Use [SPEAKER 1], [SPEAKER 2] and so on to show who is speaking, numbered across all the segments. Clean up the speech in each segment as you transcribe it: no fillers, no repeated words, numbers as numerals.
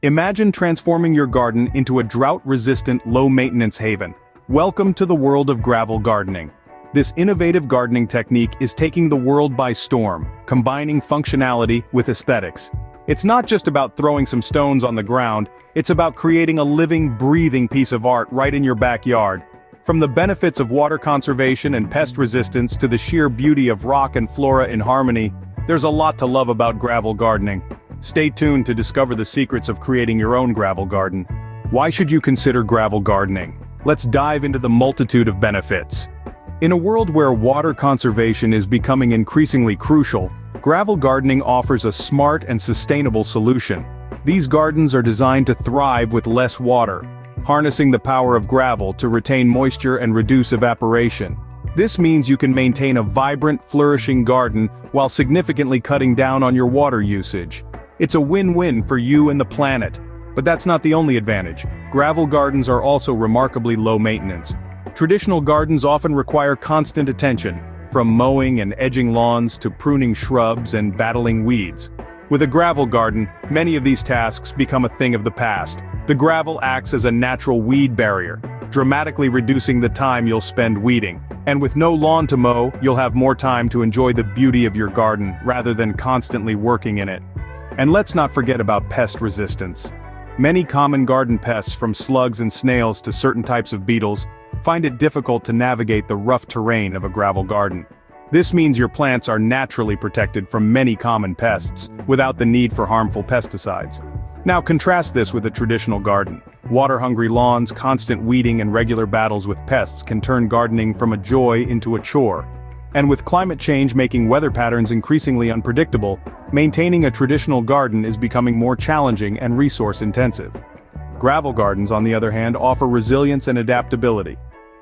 [SPEAKER 1] Imagine transforming your garden into a drought-resistant, low-maintenance haven. Welcome to the world of gravel gardening. This innovative gardening technique is taking the world by storm, combining functionality with aesthetics. It's not just about throwing some stones on the ground, it's about creating a living, breathing piece of art right in your backyard. From the benefits of water conservation and pest resistance to the sheer beauty of rock and flora in harmony, there's a lot to love about gravel gardening. Stay tuned to discover the secrets of creating your own gravel garden. Why should you consider gravel gardening? Let's dive into the multitude of benefits. In a world where water conservation is becoming increasingly crucial, gravel gardening offers a smart and sustainable solution. These gardens are designed to thrive with less water, harnessing the power of gravel to retain moisture and reduce evaporation. This means you can maintain a vibrant, flourishing garden while significantly cutting down on your water usage. It's a win-win for you and the planet. But that's not the only advantage. Gravel gardens are also remarkably low maintenance. Traditional gardens often require constant attention, from mowing and edging lawns to pruning shrubs and battling weeds. With a gravel garden, many of these tasks become a thing of the past. The gravel acts as a natural weed barrier, dramatically reducing the time you'll spend weeding. And with no lawn to mow, you'll have more time to enjoy the beauty of your garden rather than constantly working in it. And let's not forget about pest resistance. Many common garden pests, from slugs and snails to certain types of beetles, find it difficult to navigate the rough terrain of a gravel garden. This means your plants are naturally protected from many common pests, without the need for harmful pesticides. Now contrast this with a traditional garden. Water-hungry lawns, constant weeding and regular battles with pests can turn gardening from a joy into a chore. And with climate change making weather patterns increasingly unpredictable, maintaining a traditional garden is becoming more challenging and resource-intensive. Gravel gardens, on the other hand, offer resilience and adaptability.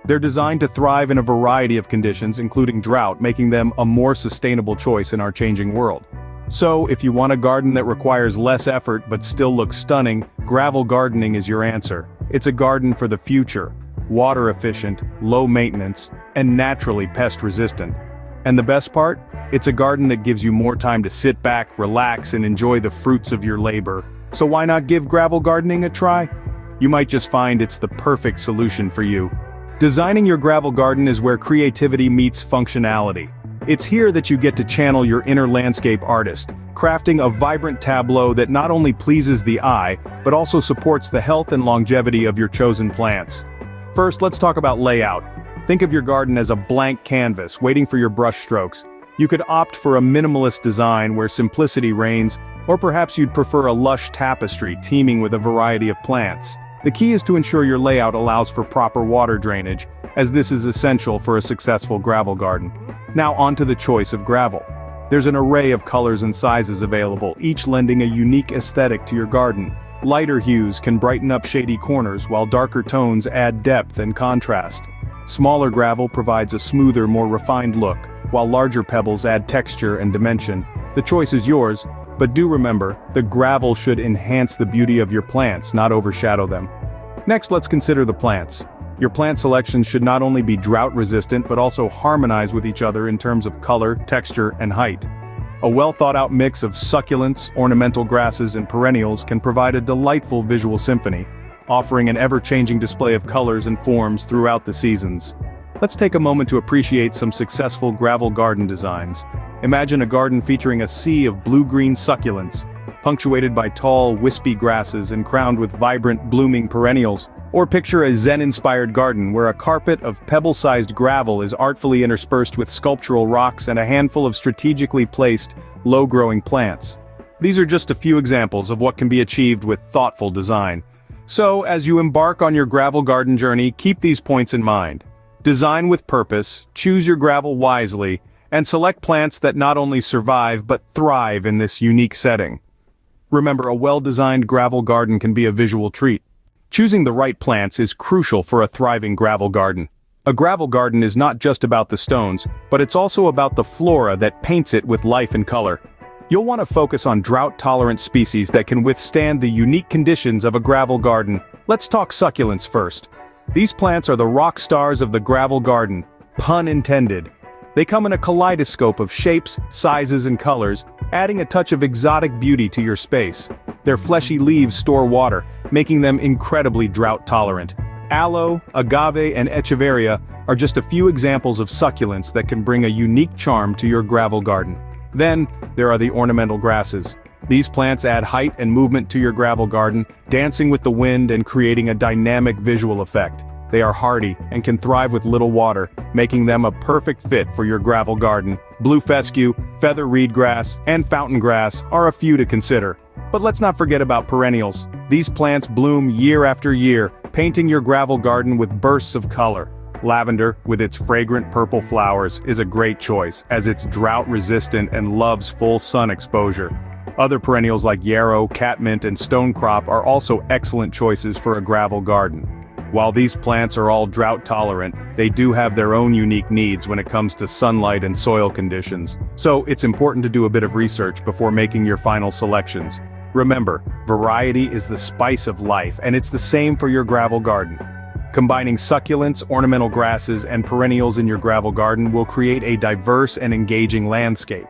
[SPEAKER 1] They're designed to thrive in a variety of conditions, including drought, making them a more sustainable choice in our changing world. So, if you want a garden that requires less effort but still looks stunning, gravel gardening is your answer. It's a garden for the future, water efficient, low maintenance, and naturally pest resistant. And the best part? It's a garden that gives you more time to sit back, relax, and enjoy the fruits of your labor. So why not give gravel gardening a try? You might just find it's the perfect solution for you. Designing your gravel garden is where creativity meets functionality. It's here that you get to channel your inner landscape artist, crafting a vibrant tableau that not only pleases the eye, but also supports the health and longevity of your chosen plants. First, let's talk about layout. Think of your garden as a blank canvas, waiting for your brush strokes. You could opt for a minimalist design where simplicity reigns, or perhaps you'd prefer a lush tapestry teeming with a variety of plants. The key is to ensure your layout allows for proper water drainage, as this is essential for a successful gravel garden. Now onto the choice of gravel. There's an array of colors and sizes available, each lending a unique aesthetic to your garden. Lighter hues can brighten up shady corners, while darker tones add depth and contrast. Smaller gravel provides a smoother, more refined look, while larger pebbles add texture and dimension. The choice is yours, but do remember, the gravel should enhance the beauty of your plants, not overshadow them. Next, let's consider the plants. Your plant selections should not only be drought-resistant but also harmonize with each other in terms of color, texture, and height. A well-thought-out mix of succulents, ornamental grasses, and perennials can provide a delightful visual symphony, offering an ever-changing display of colors and forms throughout the seasons. Let's take a moment to appreciate some successful gravel garden designs. Imagine a garden featuring a sea of blue-green succulents, punctuated by tall, wispy grasses and crowned with vibrant, blooming perennials. Or picture a Zen-inspired garden where a carpet of pebble-sized gravel is artfully interspersed with sculptural rocks and a handful of strategically placed, low-growing plants. These are just a few examples of what can be achieved with thoughtful design. So, as you embark on your gravel garden journey, keep these points in mind. Design with purpose, choose your gravel wisely, and select plants that not only survive but thrive in this unique setting. Remember, a well-designed gravel garden can be a visual treat. Choosing the right plants is crucial for a thriving gravel garden. A gravel garden is not just about the stones, but it's also about the flora that paints it with life and color. You'll want to focus on drought-tolerant species that can withstand the unique conditions of a gravel garden. Let's talk succulents first. These plants are the rock stars of the gravel garden, pun intended. They come in a kaleidoscope of shapes, sizes, and colors, adding a touch of exotic beauty to your space. Their fleshy leaves store water, making them incredibly drought-tolerant. Aloe, agave, and echeveria are just a few examples of succulents that can bring a unique charm to your gravel garden. Then, there are the ornamental grasses. These plants add height and movement to your gravel garden, dancing with the wind and creating a dynamic visual effect. They are hardy and can thrive with little water, making them a perfect fit for your gravel garden. Blue fescue, feather reed grass, and fountain grass are a few to consider. But let's not forget about perennials. These plants bloom year after year, painting your gravel garden with bursts of color. Lavender, with its fragrant purple flowers, is a great choice, as it's drought-resistant and loves full sun exposure. Other perennials like yarrow, catmint, and stonecrop are also excellent choices for a gravel garden. While these plants are all drought-tolerant, they do have their own unique needs when it comes to sunlight and soil conditions. So it's important to do a bit of research before making your final selections. Remember, variety is the spice of life, and it's the same for your gravel garden. Combining succulents, ornamental grasses, and perennials in your gravel garden will create a diverse and engaging landscape.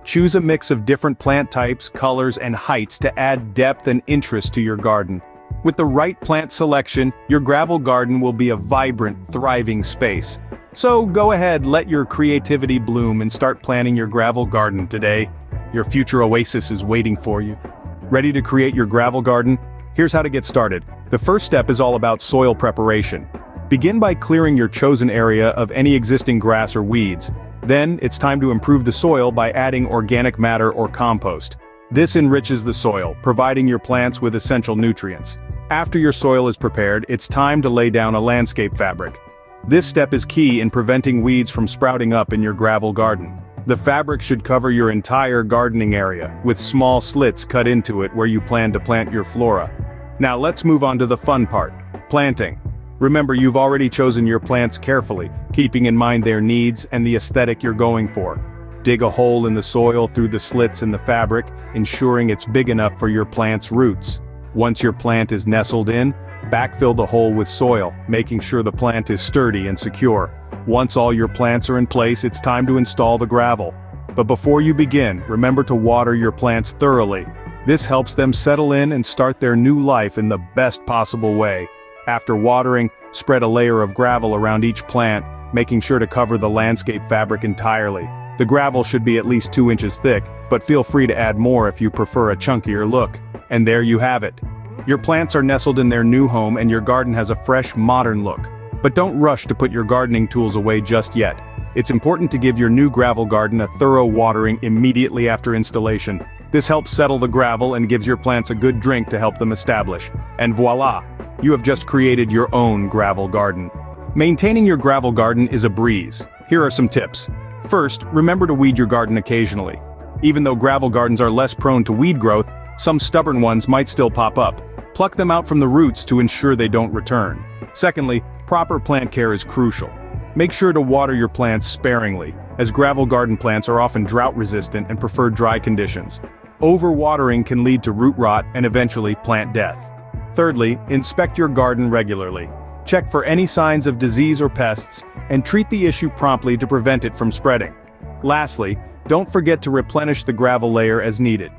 [SPEAKER 1] Choose a mix of different plant types, colors, and heights to add depth and interest to your garden. With the right plant selection, your gravel garden will be a vibrant, thriving space. So go ahead, let your creativity bloom and start planning your gravel garden today. Your future oasis is waiting for you. Ready to create your gravel garden? Here's how to get started. The first step is all about soil preparation. Begin by clearing your chosen area of any existing grass or weeds. Then, it's time to improve the soil by adding organic matter or compost. This enriches the soil, providing your plants with essential nutrients. After your soil is prepared, it's time to lay down a landscape fabric. This step is key in preventing weeds from sprouting up in your gravel garden. The fabric should cover your entire gardening area, with small slits cut into it where you plan to plant your flora. Now let's move on to the fun part, planting. Remember, you've already chosen your plants carefully, keeping in mind their needs and the aesthetic you're going for. Dig a hole in the soil through the slits in the fabric, ensuring it's big enough for your plant's roots. Once your plant is nestled in, backfill the hole with soil, making sure the plant is sturdy and secure. Once all your plants are in place, it's time to install the gravel. But before you begin, remember to water your plants thoroughly. This helps them settle in and start their new life in the best possible way. After watering, spread a layer of gravel around each plant, making sure to cover the landscape fabric entirely. The gravel should be at least 2 inches thick, but feel free to add more if you prefer a chunkier look. And there you have it. Your plants are nestled in their new home and your garden has a fresh, modern look. But don't rush to put your gardening tools away just yet. It's important to give your new gravel garden a thorough watering immediately after installation. This helps settle the gravel and gives your plants a good drink to help them establish. And voila! You have just created your own gravel garden. Maintaining your gravel garden is a breeze. Here are some tips. First, remember to weed your garden occasionally. Even though gravel gardens are less prone to weed growth, some stubborn ones might still pop up. Pluck them out from the roots to ensure they don't return. Secondly, proper plant care is crucial. Make sure to water your plants sparingly, as gravel garden plants are often drought-resistant and prefer dry conditions. Overwatering can lead to root rot and eventually plant death. Thirdly, inspect your garden regularly. Check for any signs of disease or pests, and treat the issue promptly to prevent it from spreading. Lastly, don't forget to replenish the gravel layer as needed.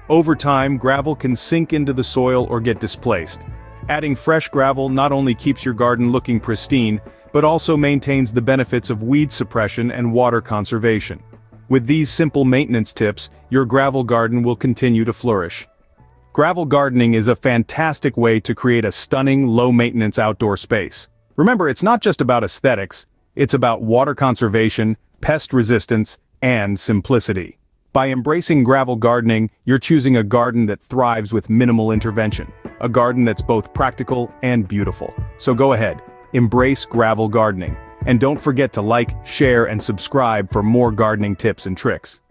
[SPEAKER 1] Over time, gravel can sink into the soil or get displaced. Adding fresh gravel not only keeps your garden looking pristine, but also maintains the benefits of weed suppression and water conservation. With these simple maintenance tips, your gravel garden will continue to flourish. Gravel gardening is a fantastic way to create a stunning, low-maintenance outdoor space. Remember, it's not just about aesthetics, it's about water conservation, pest resistance, and simplicity. By embracing gravel gardening, you're choosing a garden that thrives with minimal intervention. A garden that's both practical and beautiful. So go ahead, embrace gravel gardening. And don't forget to like, share, and subscribe for more gardening tips and tricks.